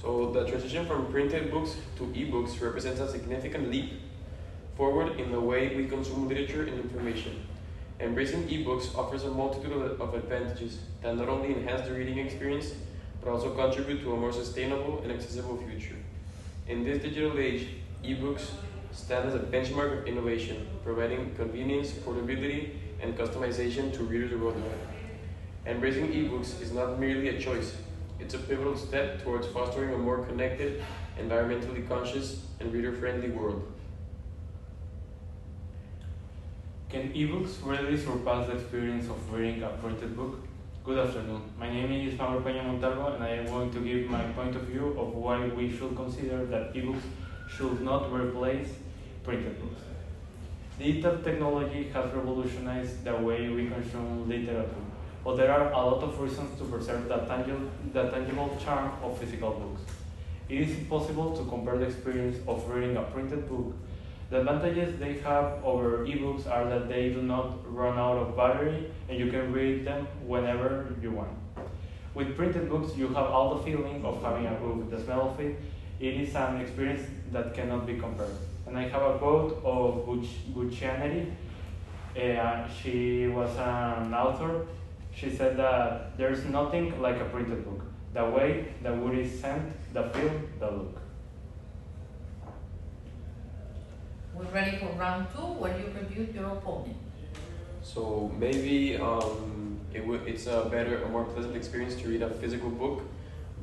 So the transition from printed books to ebooks represents a significant leap forward in the way we consume literature and information. Embracing ebooks offers a multitude of advantages that not only enhance the reading experience, but also contribute to a more sustainable and accessible future. In this digital age, ebooks stand as a benchmark of innovation, providing convenience, portability, and customization to readers worldwide. Embracing ebooks is not merely a choice, it's a pivotal step towards fostering a more connected, environmentally conscious, and reader-friendly world. Can ebooks really surpass the experience of reading a printed book? Good afternoon. My name is Mauro Peña Montalvo, and I am going to give my point of view of why we should consider that ebooks should not replace printed books. Digital technology has revolutionized the way we consume literature, but there are a lot of reasons to preserve the tangible charm of physical books. It is impossible to compare the experience of reading a printed book. The advantages they have over ebooks are that they do not run out of battery and you can read them whenever you want. With printed books, you have all the feeling of having a book, the smell of it. It is an experience that cannot be compared. And I have a quote of Guccianeri. She was an author. She said that there's nothing like a printed book. The way the wood is sent, the feel, the look. We're ready for round two, where you review your opponent. So maybe it's a more pleasant experience to read a physical book,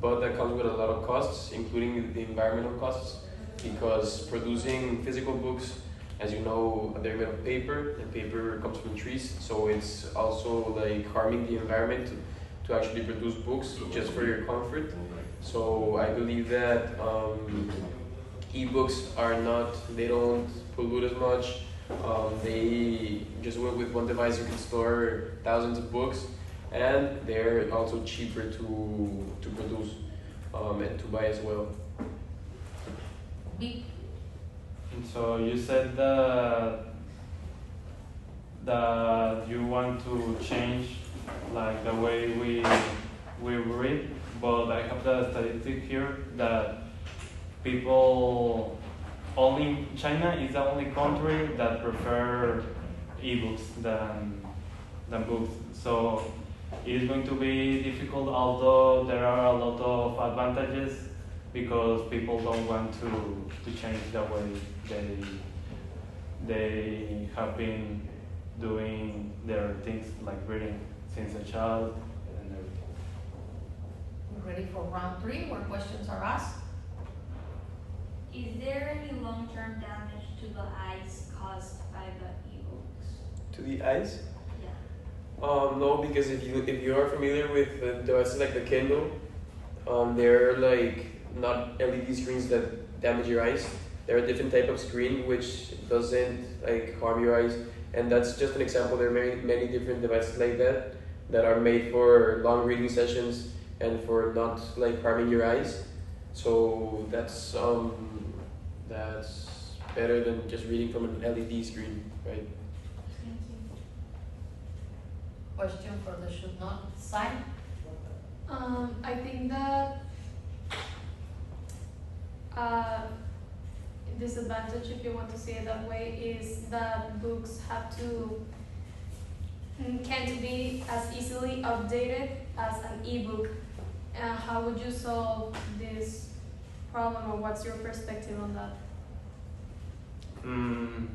but that comes with a lot of costs, including the environmental costs, because producing physical books, as you know, they're made of paper, and paper comes from trees, so it's also like harming the environment to actually produce books just for your comfort. So I believe that ebooks they don't pollute as much. They just work with one device, you can store thousands of books, and they're also cheaper to produce and to buy as well. And so you said that you want to change like the way we read, but I have the statistic here that people only China is the only country that prefer ebooks than books. So it is going to be difficult, although there are a lot of advantages because people don't want to change the way they have been doing their things like reading since a child and everything. We're ready for round three, where questions are asked. Is there any long-term damage to the eyes caused by the ebooks? To the eyes? Yeah. No, because if you are familiar with devices like the Kindle, they're like not LED screens that damage your eyes. They're a different type of screen which doesn't like harm your eyes, and that's just an example. There are many different devices like that are made for long reading sessions and for not like harming your eyes. So that's better than just reading from an LED screen, right? Thank you. Question for the should not side. I think that disadvantage, if you want to say it that way, is that books can't be as easily updated as an ebook. How would you solve this problem, or what's your perspective on that? Can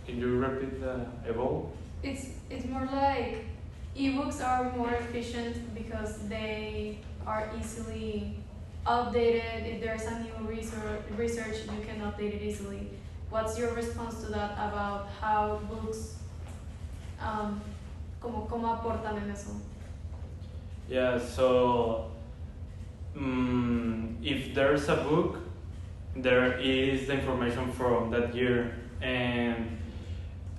you repeat the evolve? It's more like ebooks are more efficient because they are easily updated. If there's a new research, you can update it easily. What's your response to that about how books cómo aportan en eso? Yeah, so if there's a book, there is the information from that year, and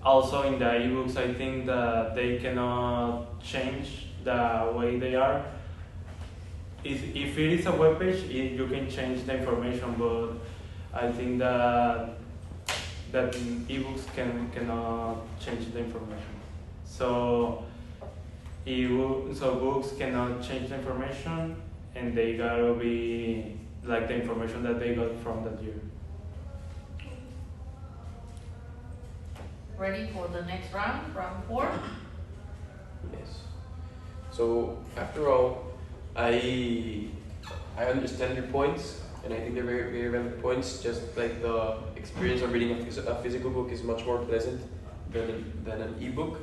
also in the ebooks, I think that they cannot change the way they are. If it is a web page, you can change the information, but I think that ebooks cannot change the information. So books cannot change the information, and they gotta be like the information that they got from that year. Ready for the next round, round 4? Yes. So after all, I understand your points, and I think they're very, very valid points. Just like the experience of reading a physical book is much more pleasant than an ebook,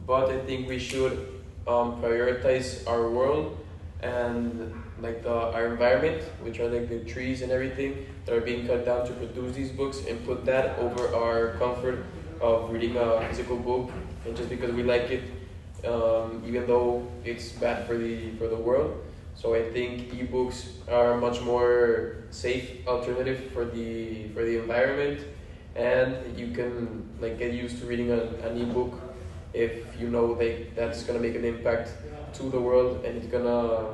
but I think we should prioritize our world and like our environment, which are like the trees and everything that are being cut down to produce these books, and put that over our comfort of reading a physical book, and just because we like it, even though it's bad for the world. So I think ebooks are a much more safe alternative for the environment, and you can like get used to reading an ebook if you know that's gonna make an impact to the world, and it's gonna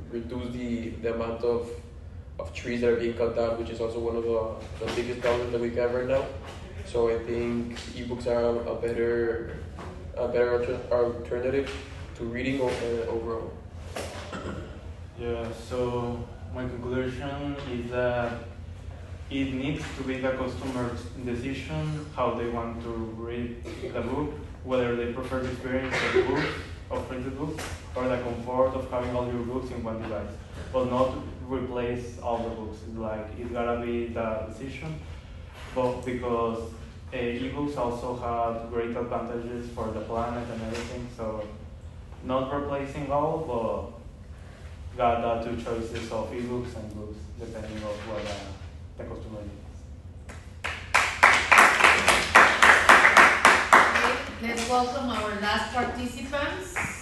reduce the amount of trees that are being cut down, which is also one of the biggest problems that we have right now. So I think ebooks are a better alternative to reading overall. Yeah, so my conclusion is that it needs to be the customer's decision how they want to read the book, whether they prefer the experience of the book, of printed books, or the comfort of having all your books in one device, but not replace all the books. Like, it's gotta be the decision, but because ebooks also have great advantages for the planet and everything, so not replacing all, but got the two choices of ebooks and books, depending on what the customer needs. Okay, let's welcome our last participants.